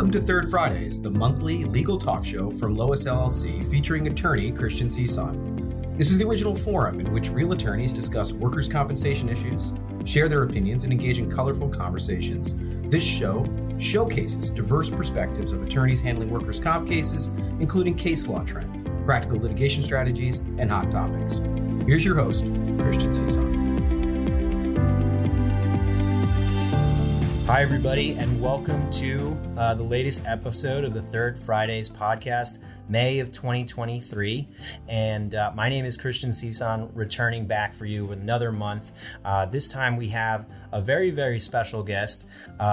Welcome to Third Fridays, the monthly legal talk show from LOIS LLC featuring attorney Christian Cison. This is the original forum in which real attorneys discuss workers' compensation issues, share their opinions, and engage in colorful conversations. This show showcases diverse perspectives of attorneys handling workers' comp cases, including case law trends, practical litigation strategies, and hot topics. Here's your host, Christian Cison. Hi, everybody, and welcome to the latest episode of the Third Fridays podcast, May of 2023. And my name is Christian Cison, returning back for you with another month. This time we have a very, very special guest,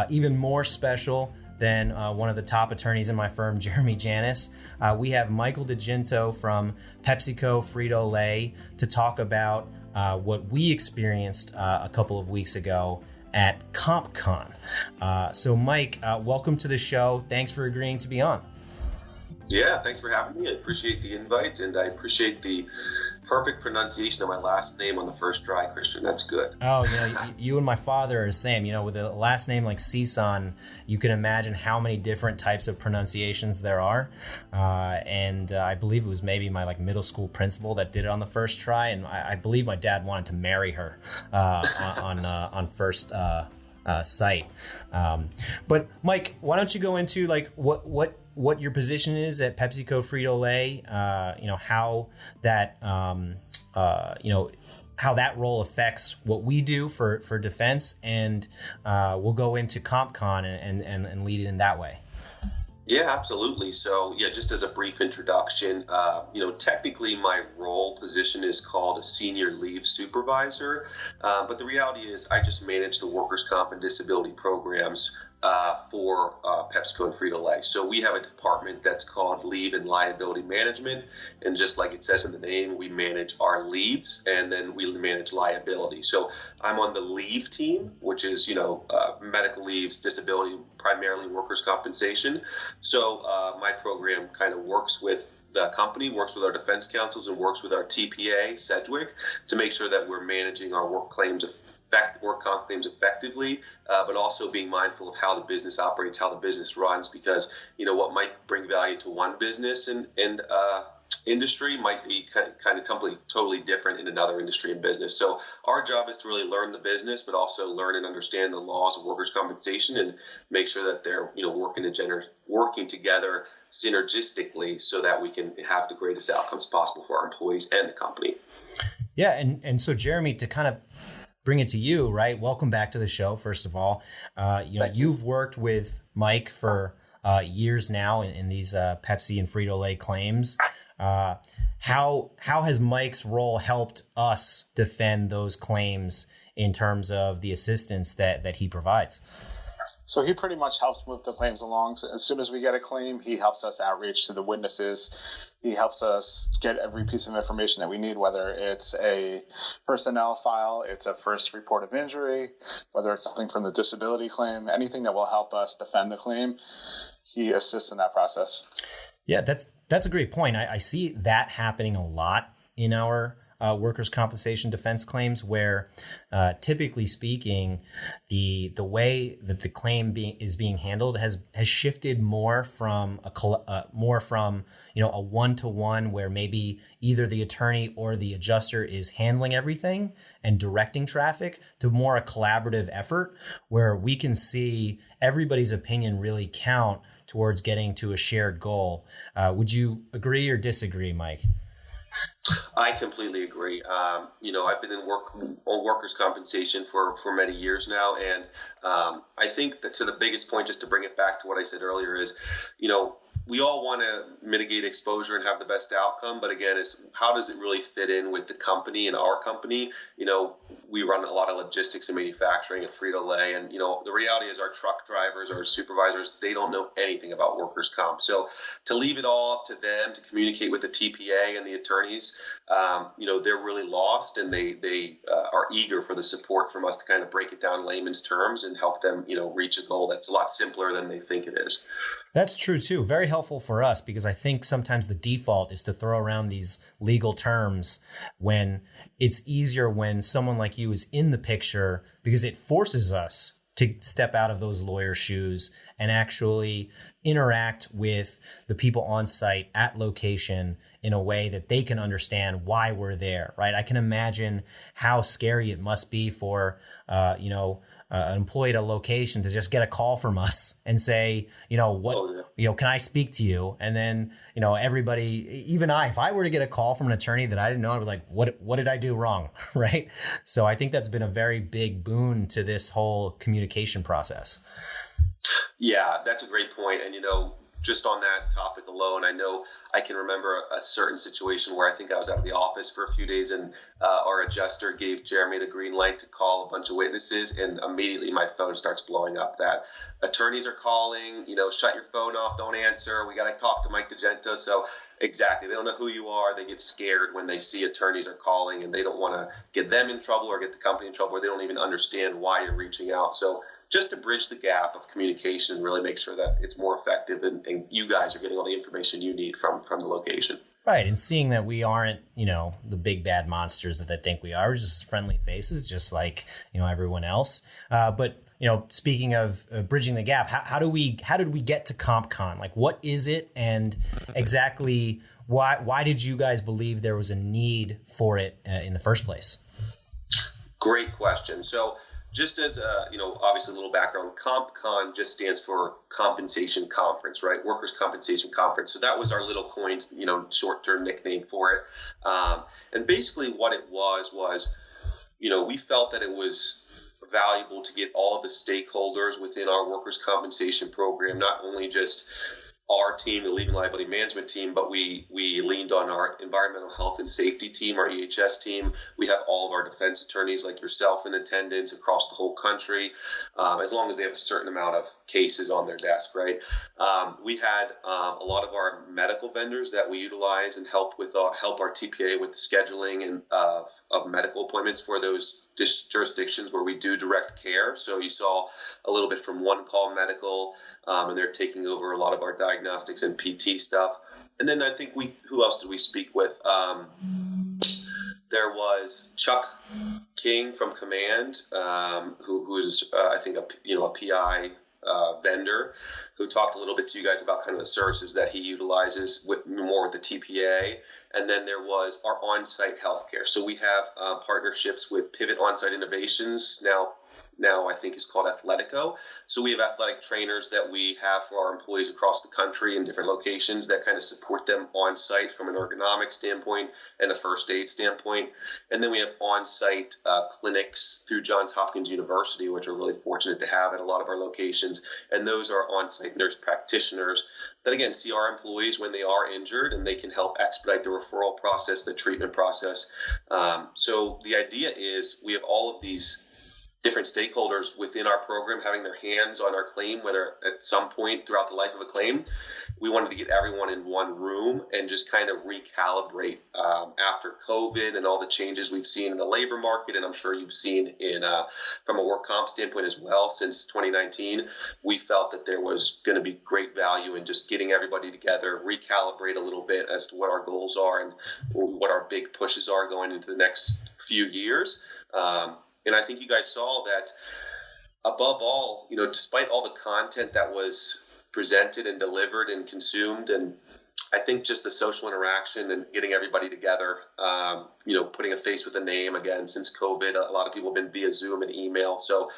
even more special than one of the top attorneys in my firm, Janis. We have Michael DGinto from PepsiCo Frito-Lay to talk about what we experienced a couple of weeks ago at CompCon. So Mike, welcome to the show. Thanks for agreeing to be on. Yeah, thanks for having me. I appreciate the invite, and I appreciate the perfect pronunciation of my last name on the first try, Christian. That's good. Oh, you and my father are the same. With a last name like Cison, you can imagine how many different types of pronunciations there are. And I believe it was maybe my middle school principal that did it on the first try, and I believe my dad wanted to marry her on first sight. But Mike, why don't you go into what your position is at PepsiCo Frito-Lay, how that, how that role affects what we do for defense, and we'll go into CompCon and lead it in that way. Yeah, absolutely. So, just as a brief introduction, technically my role position is called a senior leave supervisor, but the reality is I just manage the workers' comp and disability programs for PepsiCo and Frito-Lay. So we have a department that's called Leave and Liability Management, and just like it says in the name, we manage our leaves and then we manage liability. So I'm on the leave team, which is medical leaves, disability, primarily workers' compensation. So my program kind of works with the company, works with our defense counsels, and works with our TPA, Sedgwick, to make sure that we're managing our work comp claims effectively, but also being mindful of how the business operates, how the business runs, because what might bring value to one business and industry might be kind of totally different in another industry and business. So our job is to really learn the business, but also learn and understand the laws of workers' compensation and make sure that they're working together synergistically so that we can have the greatest outcomes possible for our employees and the company. Yeah, and so Jeremy, to kind of bring it to you, right? Welcome back to the show, first of all. You've worked with Mike for years now in these Pepsi and Frito-Lay claims. How has Mike's role helped us defend those claims in terms of the assistance that he provides? So he pretty much helps move the claims along. So as soon as we get a claim, he helps us outreach to the witnesses. He helps us get every piece of information that we need, whether it's a personnel file, it's a first report of injury, whether it's something from the disability claim, anything that will help us defend the claim. He assists in that process. Yeah, that's a great point. I see that happening a lot in our workers' compensation defense claims, where typically speaking, the way that the claim is being handled has shifted more from a one-to-one, where maybe either the attorney or the adjuster is handling everything and directing traffic, to more a collaborative effort where we can see everybody's opinion really count towards getting to a shared goal. Would you agree or disagree, Mike? I completely agree. I've been on workers' compensation for many years now, and I think that to the biggest point, just to bring it back to what I said earlier, is we all want to mitigate exposure and have the best outcome, but again, it's how does it really fit in with the company and our company? We run a lot of logistics and manufacturing at Frito-Lay, and the reality is our truck drivers, our supervisors, they don't know anything about workers' comp. So to leave it all up to them to communicate with the TPA and the attorneys, they're really lost, and they are eager for the support from us to kind of break it down in layman's terms and help them reach a goal that's a lot simpler than they think it is. That's true too. Very helpful for us, because I think sometimes the default is to throw around these legal terms when it's easier when someone like you is in the picture, because it forces us to step out of those lawyer shoes and actually interact with the people on site at location in a way that they can understand why we're there, right? I can imagine how scary it must be for, an employee at a location to just get a call from us and say, can I speak to you? And then, everybody, even if I were to get a call from an attorney that I didn't know, I'd be like, what did I do wrong? Right. So I think that's been a very big boon to this whole communication process. Yeah, that's a great point. And, just on that topic alone, I know I can remember a certain situation where I think I was out of the office for a few days, and our adjuster gave Jeremy the green light to call a bunch of witnesses, and immediately my phone starts blowing up that attorneys are calling, shut your phone off, don't answer, we got to talk to Mike DGinto. So exactly, they don't know who you are, they get scared when they see attorneys are calling, and they don't want to get them in trouble or get the company in trouble, or they don't even understand why you're reaching out. So just to bridge the gap of communication and really make sure that it's more effective and you guys are getting all the information you need from the location. Right. And seeing that we aren't, the big bad monsters that they think we are, we're just friendly faces, just like, everyone else. But speaking of bridging the gap, how did we get to CompCon? Like, what is it, and exactly why did you guys believe there was a need for it in the first place? Great question. So just as obviously a little background, CompCon just stands for Compensation Conference, right? Workers' Compensation Conference. So that was our little coined, short-term nickname for it. And basically what it was, we felt that it was valuable to get all of the stakeholders within our workers' compensation program, not only just our team, the legal liability management team, but we leaned on our environmental health and safety team, our EHS team. We have all of our defense attorneys like yourself in attendance across the whole country, as long as they have a certain amount of cases on their desk, right? We had a lot of our medical vendors that we utilize and help our TPA with the scheduling and of medical appointments for those jurisdictions where we do direct care. So you saw a little bit from One Call Medical, and they're taking over a lot of our diagnostics and PT stuff. And then I think who else did we speak with? There was Chuck King from Command, who is I think a PI vendor, who talked a little bit to you guys about kind of the services that he utilizes with the TPA. And then there was our on-site healthcare. So we have partnerships with Pivot On-Site Innovations, now I think is called Athletico. So we have athletic trainers that we have for our employees across the country in different locations that kind of support them on-site from an ergonomic standpoint and a first aid standpoint. And then we have on-site clinics through Johns Hopkins University, which we're really fortunate to have at a lot of our locations. And those are on-site nurse practitioners that, again, see our employees when they are injured, and they can help expedite the referral process, the treatment process. So the idea is we have all of these different stakeholders within our program having their hands on our claim, whether at some point throughout the life of a claim. We wanted to get everyone in one room and just kind of recalibrate after COVID and all the changes we've seen in the labor market, and I'm sure you've seen in from a work comp standpoint as well since 2019. We felt that there was going to be great value in just getting everybody together, recalibrate a little bit as to what our goals are and what our big pushes are going into the next few years. And I think you guys saw that above all, despite all the content that was presented and delivered and consumed, and I think just the social interaction and getting everybody together, putting a face with a name again since COVID, a lot of people have been via Zoom and email. So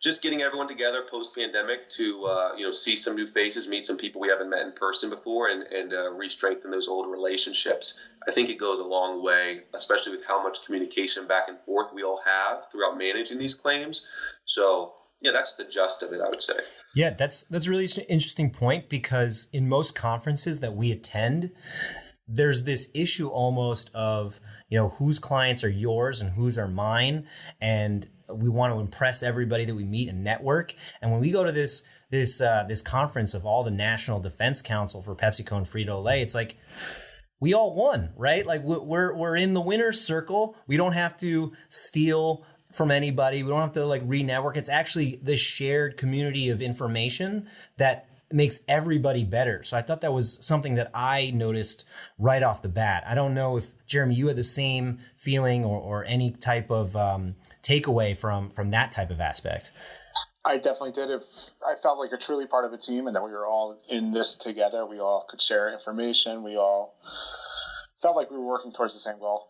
just getting everyone together post-pandemic to, see some new faces, meet some people we haven't met in person before, and re-strengthen those old relationships. I think it goes a long way, especially with how much communication back and forth we all have throughout managing these claims. So yeah, that's the gist of it, I would say. Yeah, that's a really interesting point, because in most conferences that we attend, there's this issue almost of, whose clients are yours and whose are mine. And we want to impress everybody that we meet and network. And when we go to this conference of all the National Defense Council for PepsiCo and Frito-Lay, it's like, we all won, right? Like we're in the winner's circle. We don't have to steal from anybody. We don't have to re-network. It's actually the shared community of information that makes everybody better. So I thought that was something that I noticed right off the bat. I don't know if, Jeremy, you had the same feeling or any type of takeaway from that type of aspect. I definitely did. I felt like a truly part of a team and that we were all in this together. We all could share information. We all felt like we were working towards the same goal.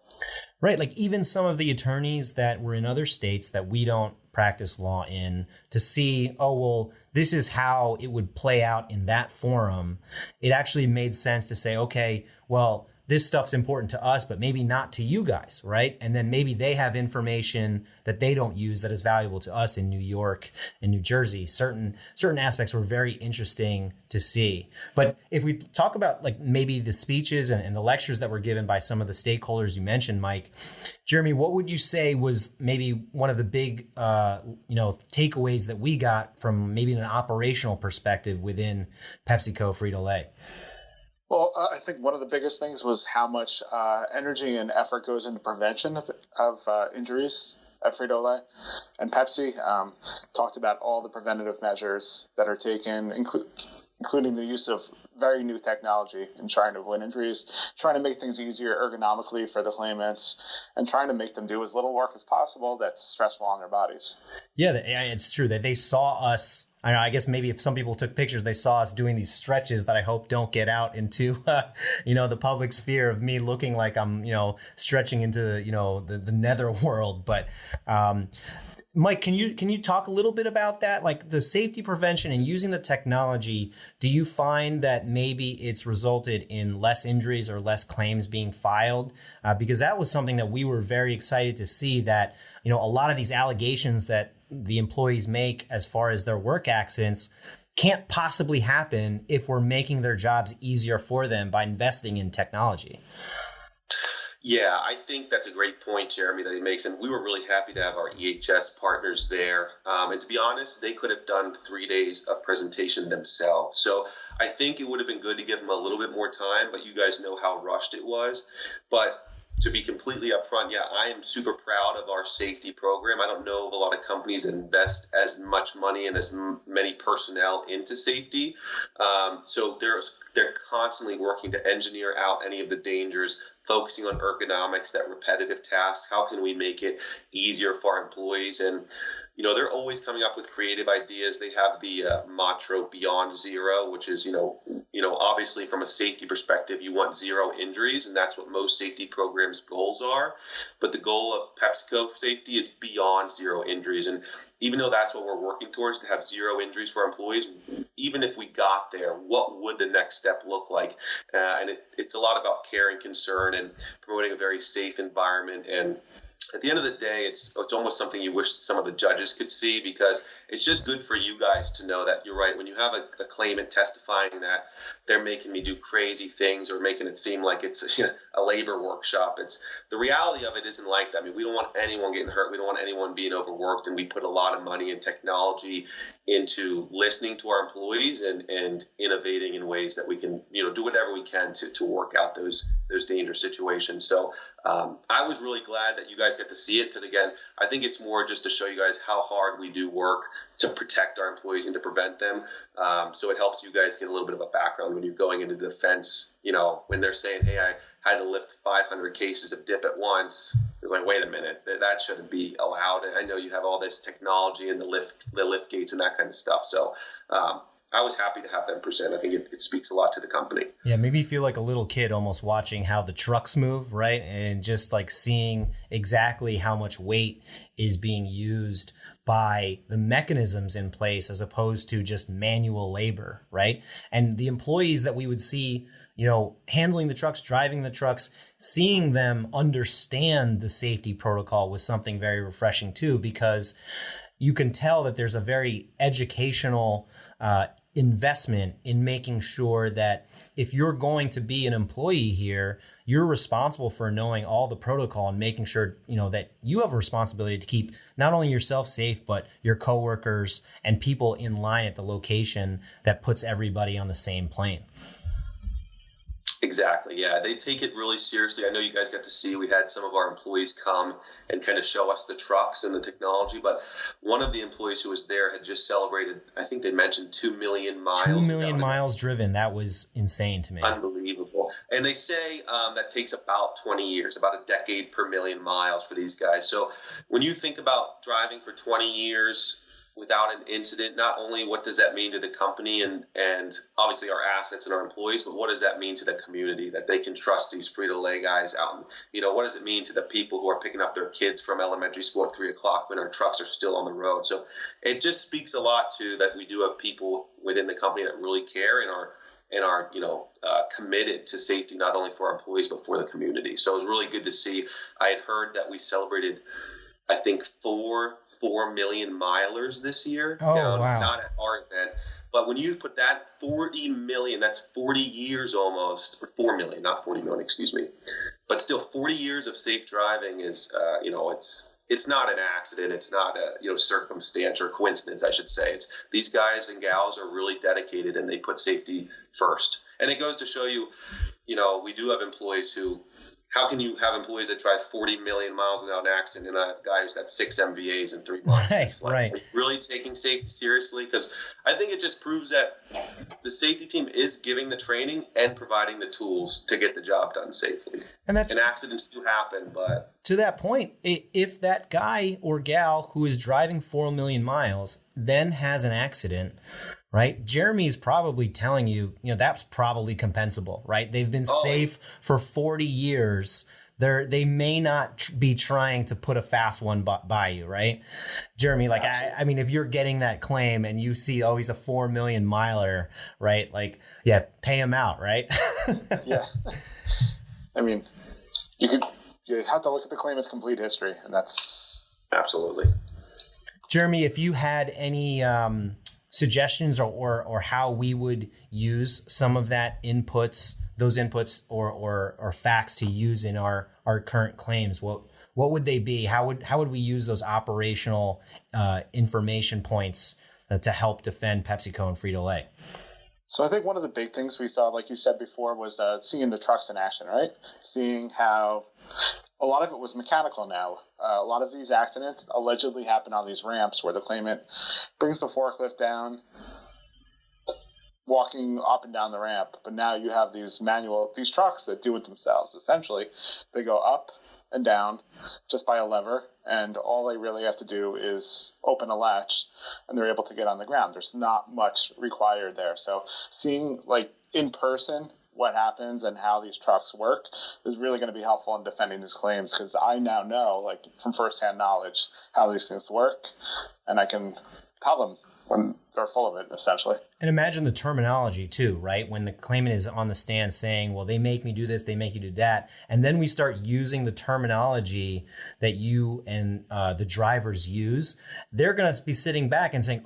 Right. Like even some of the attorneys that were in other states that we don't practice law in, to see, oh, well, this is how it would play out in that forum. It actually made sense to say, okay, well, this stuff's important to us, but maybe not to you guys, right? And then maybe they have information that they don't use that is valuable to us in New York and New Jersey. Certain aspects were very interesting to see. But if we talk about like maybe the speeches and the lectures that were given by some of the stakeholders you mentioned, Mike, Jeremy, what would you say was maybe one of the big takeaways that we got from maybe an operational perspective within PepsiCo Frito-Lay? Well, I think one of the biggest things was how much energy and effort goes into prevention of injuries at Frito-Lay. And Pepsi talked about all the preventative measures that are taken, including the use of very new technology in trying to avoid injuries, trying to make things easier ergonomically for the claimants, and trying to make them do as little work as possible that's stressful on their bodies. Yeah, it's true that they saw us. I guess maybe if some people took pictures, they saw us doing these stretches that I hope don't get out into, the public sphere of me looking like I'm, stretching into, the nether world. But Mike, can you talk a little bit about that? Like the safety prevention and using the technology, do you find that maybe it's resulted in less injuries or less claims being filed? Because that was something that we were very excited to see, that, a lot of these allegations that the employees make as far as their work accidents can't possibly happen if we're making their jobs easier for them by investing in technology. Yeah, I think that's a great point, Jeremy, that he makes. And we were really happy to have our EHS partners there. And to be honest, they could have done 3 days of presentation themselves. So I think it would have been good to give them a little bit more time, but you guys know how rushed it was. But to be completely upfront, yeah, I am super proud of our safety program. I don't know of a lot of companies that invest as much money and as many personnel into safety. So they're constantly working to engineer out any of the dangers, focusing on ergonomics, that repetitive task. How can we make it easier for our employees? And they're always coming up with creative ideas. They have the mantra Beyond Zero, which is, obviously from a safety perspective, you want zero injuries, and that's what most safety programs' goals are. But the goal of PepsiCo safety is beyond zero injuries. And even though that's what we're working towards, to have zero injuries for our employees, even if we got there, what would the next step look like? And it's a lot about care and concern and promoting a very safe environment. And at the end of the day, it's almost something you wish some of the judges could see, because it's just good for you guys to know that you're right. When you have a claimant testifying that they're making me do crazy things or making it seem like it's a labor workshop, it's the reality of it isn't like that. I mean, we don't want anyone getting hurt. We don't want anyone being overworked, and we put a lot of money and technology into listening to our employees and innovating in ways that we can, do whatever we can to work out those dangerous situations. So I was really glad that you guys get to see it, because again, I think it's more just to show you guys how hard we do work to protect our employees and to prevent them. So it helps you guys get a little bit of a background when you're going into defense, when they're saying, hey, I had to lift 500 cases of dip at once. It's like, wait a minute, that shouldn't be allowed. And I know you have all this technology and the lift gates and that kind of stuff. So I was happy to have them present. I think it speaks a lot to the company. Yeah, maybe you feel like a little kid almost watching how the trucks move, right? And just like seeing exactly how much weight is being used by the mechanisms in place as opposed to just manual labor, right? And the employees that we would see, handling the trucks, driving the trucks, seeing them understand the safety protocol was something very refreshing too, because you can tell that there's a very educational investment in making sure that if you're going to be an employee here, you're responsible for knowing all the protocol and making sure, that you have a responsibility to keep not only yourself safe, but your coworkers and people in line at the location that puts everybody on the same plane. Exactly. Yeah, they take it really seriously. I know you guys got to see, we had some of our employees come and kind of show us the trucks and the technology, but one of the employees who was there had just celebrated, I think they mentioned 2 million miles. 2 million miles driven. That was insane to me. Unbelievable. And they say that takes about 20 years, about a decade per million miles for these guys. So when you think about driving for 20 years, without an incident. Not only what does that mean to the company and obviously our assets and our employees, but what does that mean to the community that they can trust these Frito-Lay guys out? And, what does it mean to the people who are picking up their kids from elementary school at 3:00 when our trucks are still on the road? So it just speaks a lot to that we do have people within the company that really care and are committed to safety, not only for our employees, but for the community. So it was really good to see. I had heard that we celebrated, I think, 4 million milers this year. Oh, wow. Not at our event. But when you put that 40 million, that's 40 years almost, or 4 million, not 40 million, excuse me. But still 40 years of safe driving is, it's not an accident. It's not a circumstance or coincidence, I should say. It's these guys and gals are really dedicated and they put safety first. And it goes to show you, we do have employees who. How can you have employees that drive 40 million miles without an accident and a guy who's got 6 MVAs in 3 months? Right. Really taking safety seriously, because I think it just proves that the safety team is giving the training and providing the tools to get the job done safely. And accidents do happen, but to that point, if that guy or gal who is driving 4 million miles then has an accident, right? Jeremy's probably telling you, that's probably compensable, right? They've been safe for 40 years. They may not be trying to put a fast one by you, right? Jeremy, I mean, if you're getting that claim and you see, he's a 4 million miler, right? Pay him out, right? Yeah. I mean, you have to look at the claim as complete history, and that's absolutely. Jeremy, if you had any suggestions or how we would use some of those inputs or facts to use in our current claims, what would they be? How would we use those operational information points to help defend PepsiCo and Frito-Lay? So I think one of the big things we saw, like you said before, was seeing the trucks in action, right? Seeing how a lot of it was mechanical now. A lot of these accidents allegedly happen on these ramps where the claimant brings the forklift down, walking up and down the ramp. But now you have these trucks that do it themselves. Essentially, they go up and down just by a lever, and all they really have to do is open a latch, and they're able to get on the ground. There's not much required there. So seeing in person what happens and how these trucks work is really going to be helpful in defending these claims, because I now know, from firsthand knowledge, how these things work, and I can tell them when they're full of it, essentially. And imagine the terminology too, right? When the claimant is on the stand saying, well, they make me do this, they make you do that. And then we start using the terminology that you and the drivers use. They're going to be sitting back and saying,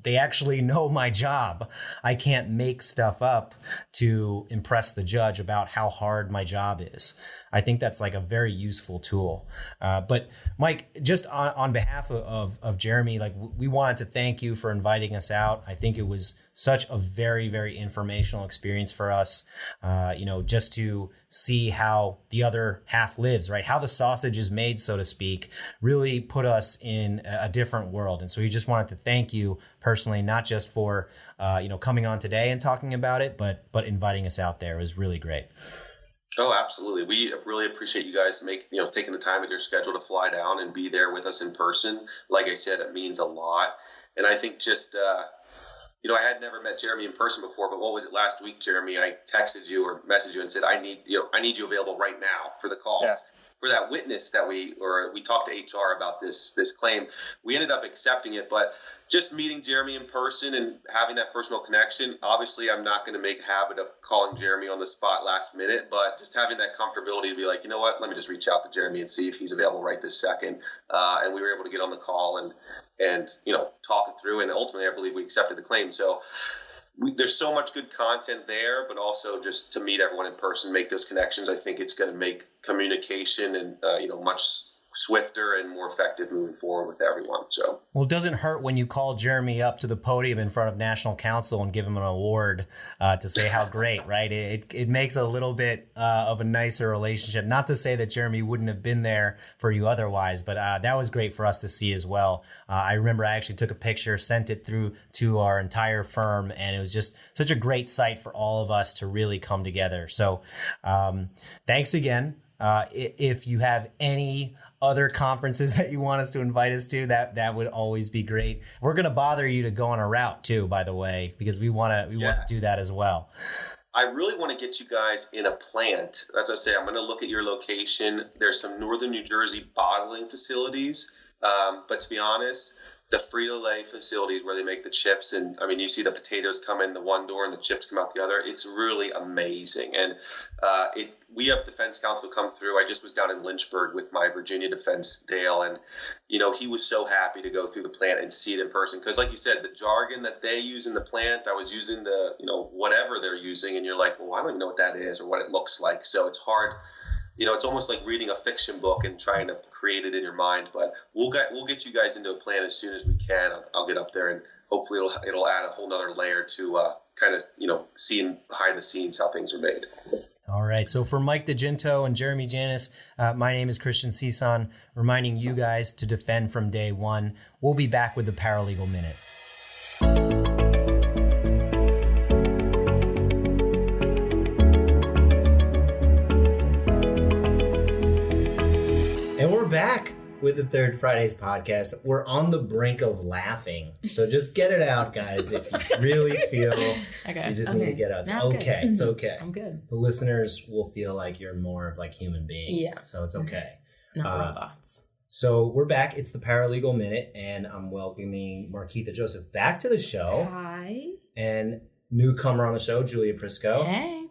they actually know my job. I can't make stuff up to impress the judge about how hard my job is. I think that's a very useful tool. But Mike, just on behalf of Jeremy, we wanted to thank you for inviting us out. I think it was such a very, very informational experience for us, just to see how the other half lives, right? How the sausage is made, so to speak, really put us in a different world. And so we just wanted to thank you personally, not just for, coming on today and talking about it, but inviting us out there. It was really great. Oh, absolutely. We really appreciate you guys taking the time in your schedule to fly down and be there with us in person. Like I said, it means a lot. And I think just, I had never met Jeremy in person before, but what was it last week, Jeremy? I texted you or messaged you and said, I need you available right now for the call. Yeah. For that witness that we talked to HR about this claim. We ended up accepting it, but just meeting Jeremy in person and having that personal connection, obviously I'm not going to make a habit of calling Jeremy on the spot last minute, but just having that comfortability to be like, you know what, let me just reach out to Jeremy and see if he's available right this second. And we were able to get on the call and talk it through. And ultimately, I believe we accepted the claim. So there's so much good content there, but also just to meet everyone in person, make those connections. I think it's going to make communication and much swifter and more effective moving forward with everyone. So, well, it doesn't hurt when you call Jeremy up to the podium in front of National Council and give him an award to say how great, right? It makes a little bit of a nicer relationship. Not to say that Jeremy wouldn't have been there for you otherwise, but that was great for us to see as well. I remember I actually took a picture, sent it through to our entire firm, and it was just such a great sight for all of us to really come together. So thanks again. If you have any other conferences that you want us to invite us to, that would always be great. We're going to bother you to go on a route too, by the way, because we want to do that as well. I really want to get you guys in a plant. That's what I say. I'm going to look at your location. There's some northern New Jersey bottling facilities. But to be honest, the Frito-Lay facilities where they make the chips, and I mean, you see the potatoes come in the one door and the chips come out the other. It's really amazing. And we have defense counsel come through. I just was down in Lynchburg with my Virginia defense, Dale, and he was so happy to go through the plant and see it in person. Because like you said, the jargon that they use in the plant, I was using the, whatever they're using, and you're like, well, I don't even know what that is or what it looks like. So it's hard. It's almost like reading a fiction book and trying to create it in your mind. But we'll get you guys into a plan as soon as we can. I'll get up there, and hopefully it'll add a whole nother layer to kind of seeing behind the scenes how things are made. All right. So for Mike DGinto and Jeremy Janis, my name is Christian Cisan, reminding you guys to defend from day one. We'll be back with the Paralegal Minute. And we're back with the Third Fridays podcast. We're on the brink of laughing. So just get it out, guys. If you really feel you just need to get out. It's okay. It's okay. I'm good. The listeners will feel like you're more of like human beings. Yeah. So it's okay. Not robots. So we're back. It's the Paralegal Minute, and I'm welcoming Markeitha Joseph back to the show. Hi. And newcomer on the show, Julia Prisco. Hey.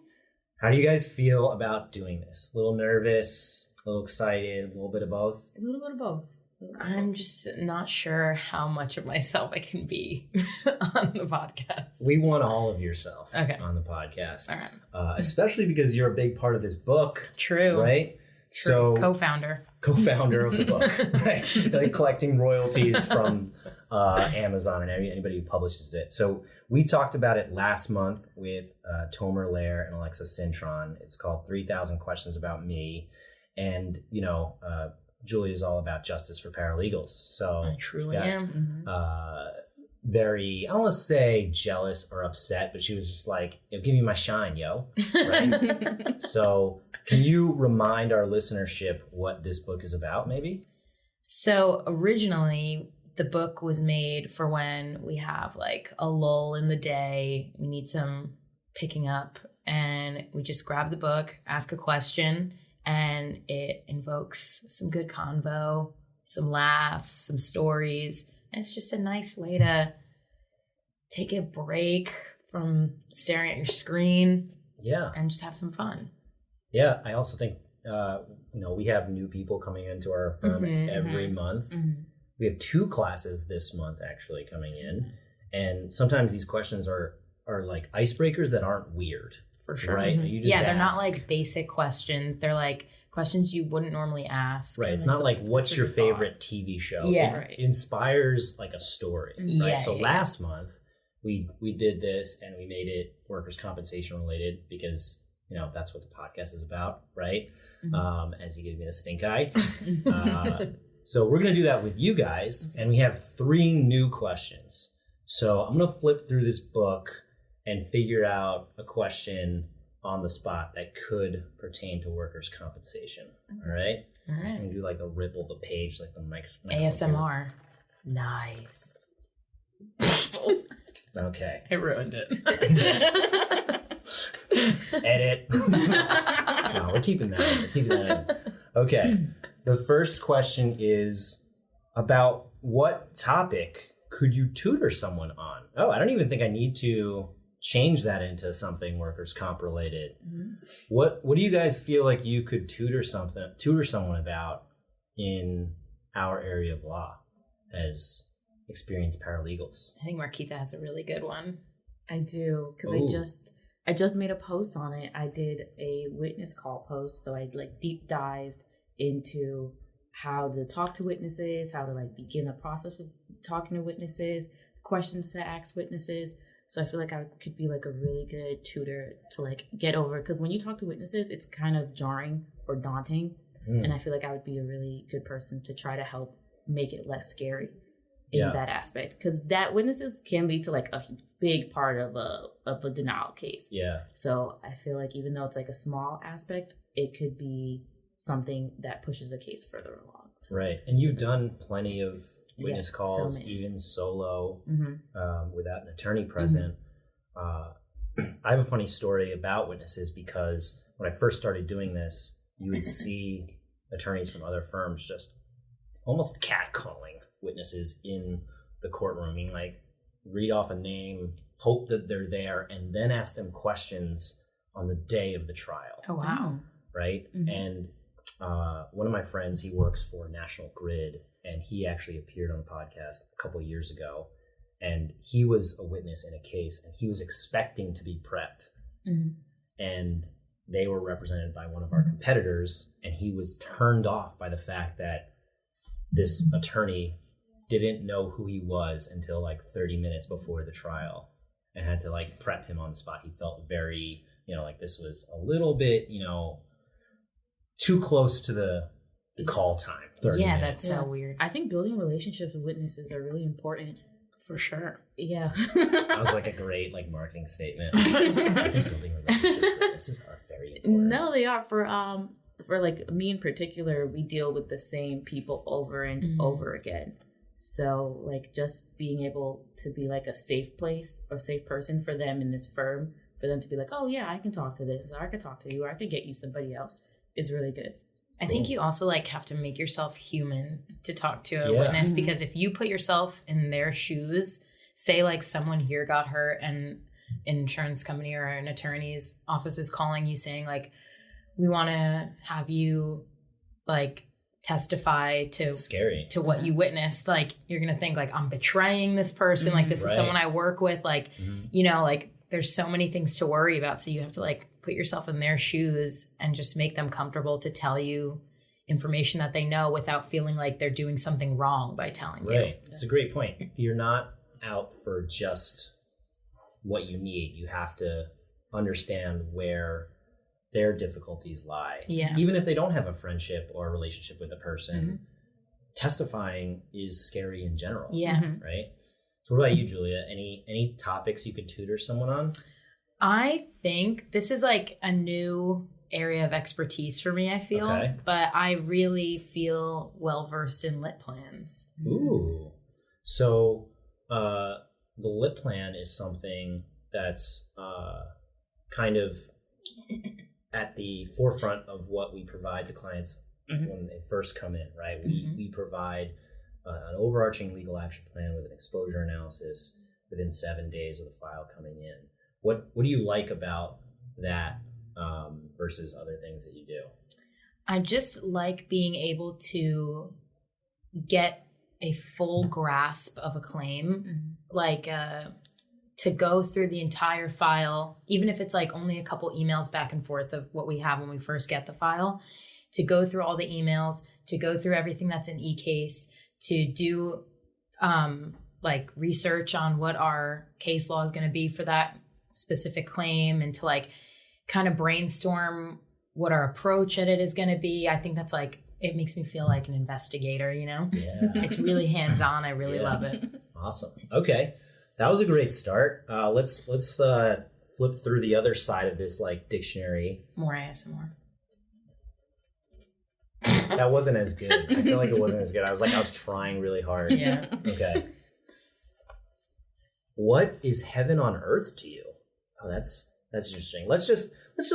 How do you guys feel about doing this? A little nervous? A little excited, a little bit of both? A little bit of both. I'm just not sure how much of myself I can be on the podcast. We want all of yourself on the podcast. All right. Especially because you're a big part of this book. True. Right? True. So, co-founder of the book. Right. Like collecting royalties from Amazon and anybody who publishes it. So we talked about it last month with Tomer Lair and Alexa Cintron. It's called 3,000 Questions About Me. And, Julia is all about justice for paralegals. So I truly am. Very, I don't want to say jealous or upset, but she was just like, give me my shine, yo. Right? So can you remind our listenership what this book is about, maybe? So originally, the book was made for when we have like a lull in the day, we need some picking up, and we just grab the book, ask a question, and it invokes some good convo, some laughs, some stories. And it's just a nice way to take a break from staring at your screen. Yeah. And just have some fun. Yeah. I also think, we have new people coming into our firm every month. Mm-hmm. We have 2 classes this month actually coming in. And sometimes these questions are like icebreakers that aren't weird. For sure. Right? Mm-hmm. You just they're not like basic questions. They're like questions you wouldn't normally ask. Right. It's not like, what's your favorite TV show? Yeah. It inspires like a story. Right. Yeah, so last month we did this and we made it workers' compensation related because, that's what the podcast is about. Right. Mm-hmm. As you give me the stink eye. So we're going to do that with you guys. And we have 3 new questions. So I'm going to flip through this book and figure out a question on the spot that could pertain to workers' compensation. All right? All right. I'm going to do like a ripple of the page, like the microphone. ASMR. Nice. Okay. I ruined it. Edit. No, we're keeping that in. We're keeping that in. Okay. The first question is about what topic could you tutor someone on? Oh, I don't even think I need to change that into something workers' comp related. Mm-hmm. What do you guys feel like you could tutor someone about in our area of law as experienced paralegals? I think Markeitha has a really good one. I do, because I just made a post on it. I did a witness call post, so I like deep dived into how to talk to witnesses, how to like begin the process of talking to witnesses, questions to ask witnesses. So I feel like I could be like a really good tutor to like get over, because when you talk to witnesses, it's kind of jarring or daunting. And I feel like I would be a really good person to try to help make it less scary in that aspect, because that witnesses can lead to like a big part of a denial case. Yeah. So I feel like even though it's like a small aspect, it could be something that pushes a case further along. So. Right. And you've done plenty of witness calls, so even solo, without an attorney Mm-hmm. present. I have a funny story about witnesses because when I first started doing this, you would see attorneys from other firms just almost catcalling witnesses in the courtroom. I mean, like, read off a name, hope that they're there, and then ask them questions on the day of the trial. Oh, wow. Right? Mm-hmm. And one of my friends, he works for National Grid, and he actually appeared on the podcast a couple of years ago. And he was a witness in a case, and he was expecting to be prepped. Mm-hmm. And they were represented by one of our competitors, and he was turned off by the fact that this attorney didn't know who he was until like 30 minutes before the trial and had to like prep him on the spot. He felt very, like this was a little bit, too close to the call time. 30 Yeah, minutes. that's so weird. I think building relationships with witnesses are really important. For sure. Yeah. That was like a great like marketing statement. I think building relationships with witnesses are very important. No, they are. For like me in particular, we deal with the same people over and over again. So like just being able to be like a safe place or safe person for them in this firm, for them to be like, oh yeah, I can talk to this, or I can talk to you, or I could get you somebody else, is really good. I think you also like have to make yourself human to talk to a Yeah. witness, because if you put yourself in their shoes, say like someone here got hurt and an insurance company or an attorney's office is calling you saying like, we want to have you like testify to Scary. to what you witnessed, like you're gonna think like I'm betraying this person, like this is Right. someone I work with, like like there's so many things to worry about, so you have to like put yourself in their shoes and just make them comfortable to tell you information that they know without feeling like they're doing something wrong by telling you. Right. It's a great point. You're not out for just what you need. You have to understand where their difficulties lie. Yeah. Even if they don't have a friendship or a relationship with the person, testifying is scary in general. Yeah. Right? So what about you, Julia? Any topics you could tutor someone on? I think this is like a new area of expertise for me, I feel. Okay. But I really feel well versed in lit plans. Ooh. So the lit plan is something that's kind of at the forefront of what we provide to clients when they first come in, right? We provide an overarching legal action plan with an exposure analysis within 7 days of the file coming in. What do you like about that versus other things that you do? I just like being able to get a full grasp of a claim, like to go through the entire file, even if it's like only a couple emails back and forth of what we have when we first get the file, to go through all the emails, to go through everything that's in eCase, to do like research on what our case law is going to be for that specific claim, and to like kind of brainstorm what our approach at it is going to be. I think that's like, it makes me feel like an investigator, Yeah. It's really hands-on. I really love it. Awesome. Okay. That was a great start. Let's flip through the other side of this like dictionary. More ASMR. That wasn't as good. I feel like it wasn't as good. I was trying really hard. Yeah. Okay. What is heaven on earth to you? Oh, that's interesting. Let's just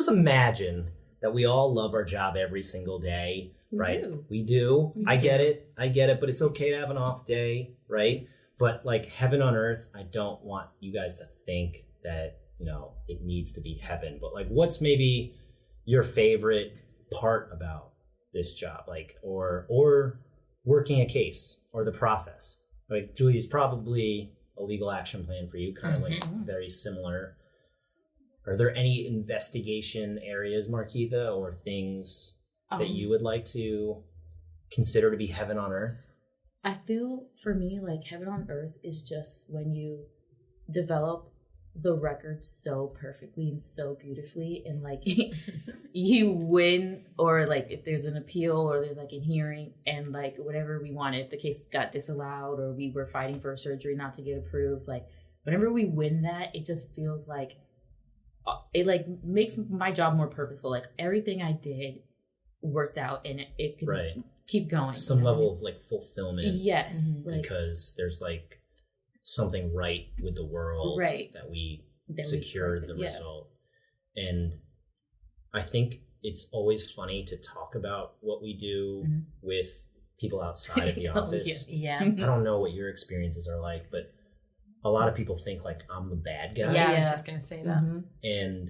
imagine that we all love our job every single day, right? We do. I get it, but it's okay to have an off day, right? But like heaven on earth, I don't want you guys to think that, it needs to be heaven, but like what's maybe your favorite part about this job, like or working a case or the process? Like Julia's probably a legal action plan for you, kind of like very similar. Are there any investigation areas, Markeitha, or things that you would like to consider to be heaven on earth? I feel for me like heaven on earth is just when you develop the record so perfectly and so beautifully, and like you win, or like if there's an appeal or there's like a hearing and like whatever we wanted, if the case got disallowed or we were fighting for a surgery not to get approved, like whenever we win that, it just feels like it like makes my job more purposeful. Like everything I did worked out, and it could, Right. keep going. Some level of like fulfillment. Yes. Because there's like something right with the world that we secured the result. And I think it's always funny to talk about what we do with people outside of the office. Yeah. I don't know what your experiences are like, but a lot of people think like I'm the bad guy. Yeah, I was just going to say that. And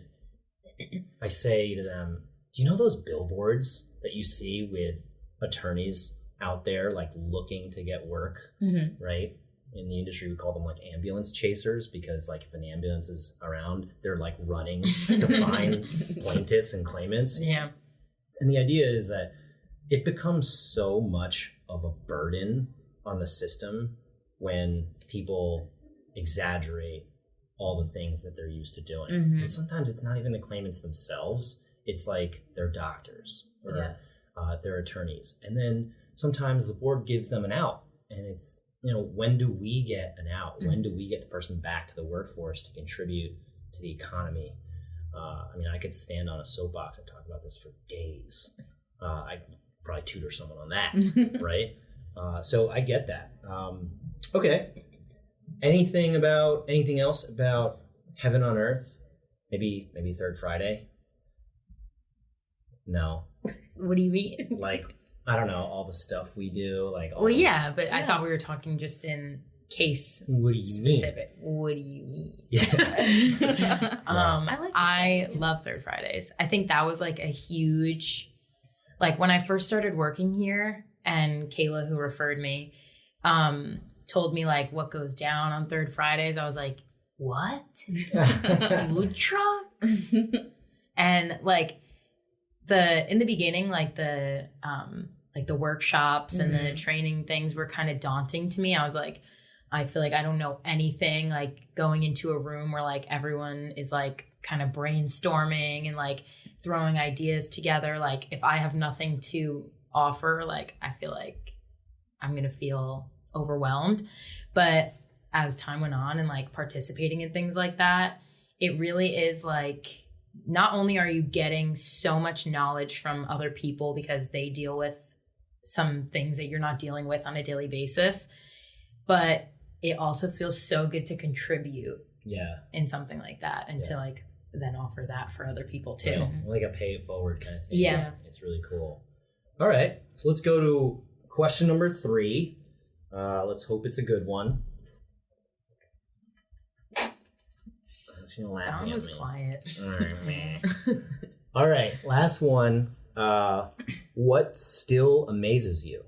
I say to them, do you know those billboards that you see with attorneys out there like looking to get work, right? In the industry, we call them like ambulance chasers, because like if an ambulance is around, they're like running to find plaintiffs and claimants. Yeah. And the idea is that it becomes so much of a burden on the system when people exaggerate all the things that they're used to doing. And sometimes it's not even the claimants themselves. It's like their doctors or their attorneys. And then sometimes the board gives them an out, and it's, you know, when do we get an out? When do we get the person back to the workforce to contribute to the economy? I mean, I could stand on a soapbox and talk about this for days. I'd probably tutor someone on that, right? So I get that. Okay. Anything else about Heaven on Earth? Maybe Third Friday? No. What do you mean? Like, I don't know, all the stuff we do, like. But I thought we were talking just in case. What do you specific. mean? What do you mean? Yeah. I love Third Fridays. I think that was like a huge, like when I first started working here, and Kayla, who referred me, told me like what goes down on Third Fridays. I was like, what? Food trucks? And like in the beginning, like the workshops and the training things were kind of daunting to me. I was like, I feel like I don't know anything, like going into a room where like everyone is like kind of brainstorming and like throwing ideas together. Like if I have nothing to offer, like I feel like I'm going to feel overwhelmed. But as time went on and like participating in things like that, it really is like, not only are you getting so much knowledge from other people because they deal with some things that you're not dealing with on a daily basis, but it also feels so good to contribute in something like that, and to like then offer that for other people too. Right. Like a pay it forward kind of thing. Yeah. It's really cool. All right. So let's go to question number 3. Let's hope it's a good one. Don was quiet. All right, last one. What still amazes you?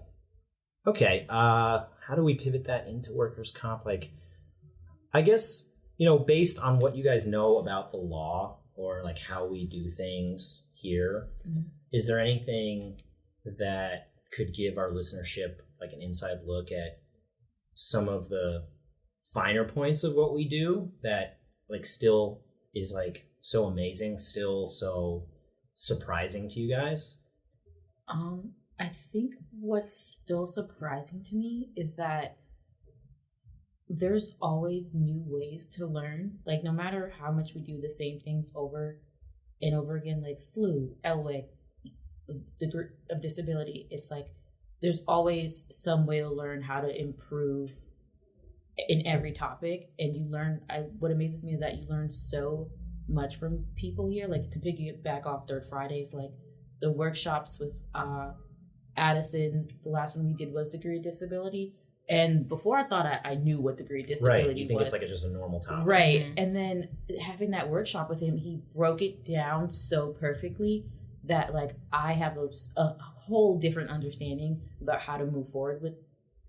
Okay, how do we pivot that into workers' comp? Like, I guess, you know, based on what you guys know about the law or like how we do things here, is there anything that could give our listenership like an inside look at some of the finer points of what we do that like still is like so amazing, still so surprising to you guys? I think what's still surprising to me is that there's always new ways to learn. Like no matter how much we do the same things over and over again, like SLU, LWIC, degree of disability, it's like there's always some way to learn how to improve in every topic. And you learn, what amazes me is that you learn so much from people here. Like to piggyback off Third Fridays, like the workshops with Addison, the last one we did was degree of disability. And before I thought I knew what degree of disability was. Right, you think it's like just a normal topic. Right. Mm-hmm. And then having that workshop with him, he broke it down so perfectly that like I have a whole different understanding about how to move forward with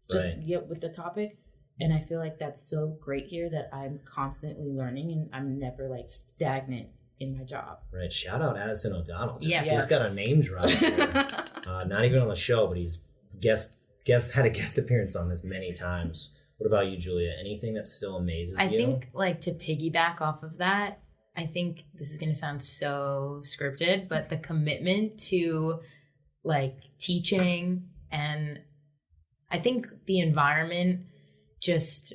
with the topic. And I feel like that's so great here that I'm constantly learning and I'm never like stagnant in my job. Right. Shout out Addison O'Donnell. He's got a name drop here. Not even on the show, but he's had a guest appearance on this many times. What about you, Julia? Anything that still amazes you? I think like to piggyback off of that, I think this is going to sound so scripted, but the commitment to like teaching, and I think the environment just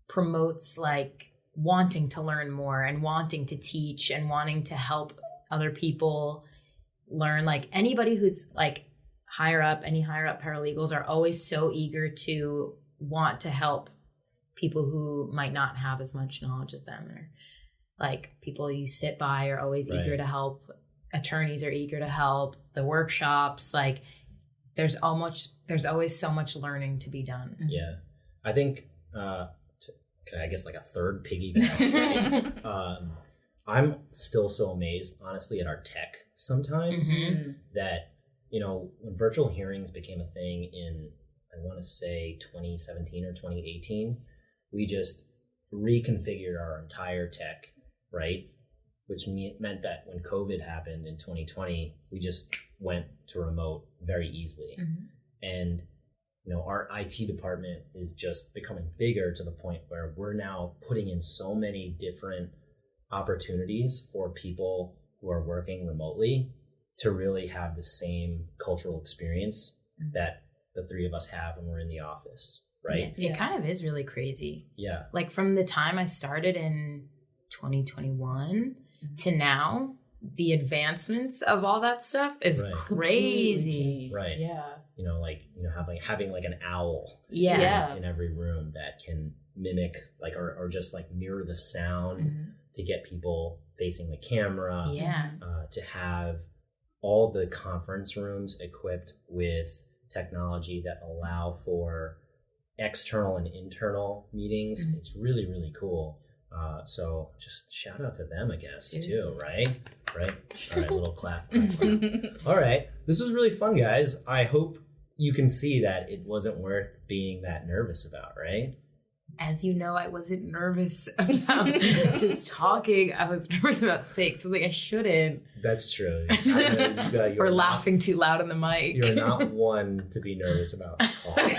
promotes like wanting to learn more and wanting to teach and wanting to help other people learn. Like anybody who's like any higher up paralegals are always so eager to want to help people who might not have as much knowledge as them, or like people you sit by are always eager to help. Attorneys are eager to help. The workshops, like there's always so much learning to be done. Yeah. I think, I guess like a third piggyback, right? I'm still so amazed, honestly, at our tech sometimes that, when virtual hearings became a thing in, I want to say 2017 or 2018, we just reconfigured our entire tech, right? Which meant that when COVID happened in 2020, we just went to remote very easily. And, our IT department is just becoming bigger to the point where we're now putting in so many different opportunities for people who are working remotely to really have the same cultural experience that the three of us have when we're in the office, right? It kind of is really crazy. Yeah. Like from the time I started in 2021 to now, the advancements of all that stuff is crazy. Right. Yeah. Having like an owl in every room that can mimic or just like mirror the sound to get people facing the camera. To have all the conference rooms equipped with technology that allow for external and internal meetings. It's really, really cool. So just shout out to them, I guess, too, right? Right? All right, little clap. All right. This was really fun, guys. I hope you can see that it wasn't worth being that nervous about, right? As you know, I wasn't nervous about just talking. I was nervous about saying something I shouldn't. That's true. Or laughing too loud on the mic. You're not one to be nervous about talking.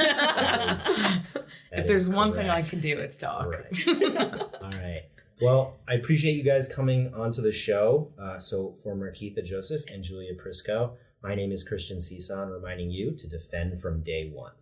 If there's one thing I can do, it's talk. Right. All right. Well, I appreciate you guys coming onto the show. So for Markeitha Joseph and Julia Prisco, my name is Christian Cison, reminding you to defend from day one.